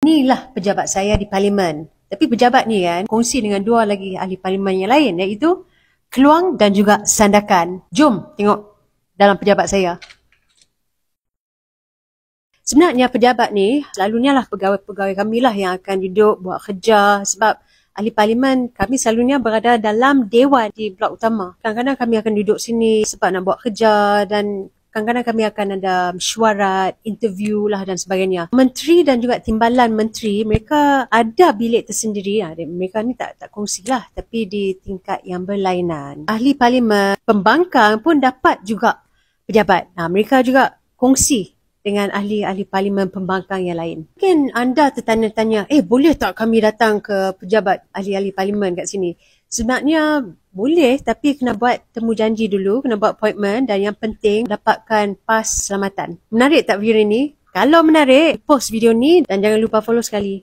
Inilah pejabat saya di parlimen. Tapi pejabat ni kan kongsi dengan dua lagi ahli parlimen yang lain, iaitu Keluang dan juga Sandakan. Jom tengok dalam pejabat saya. Sebenarnya pejabat ni selalunya lah pegawai-pegawai kami lah yang akan duduk buat kerja, sebab ahli parlimen kami selalunya berada dalam dewan di blok utama. Kadang-kadang kami akan duduk sini sebab nak buat kerja, dan kadang-kadang kami akan ada mesyuarat, interview lah dan sebagainya. Menteri dan juga timbalan menteri, mereka ada bilik tersendiri. Mereka ni tak kongsi lah, tapi di tingkat yang berlainan. Ahli parlimen, pembangkang pun dapat juga pejabat. Mereka juga kongsi dengan ahli-ahli parlimen pembangkang yang lain. Mungkin anda tertanya-tanya, boleh tak kami datang ke pejabat ahli-ahli parlimen kat sini? Sebenarnya boleh, tapi kena buat temu janji dulu, kena buat appointment, dan yang penting dapatkan pas selamatan. Menarik tak video ni? Kalau menarik, post video ni dan jangan lupa follow sekali.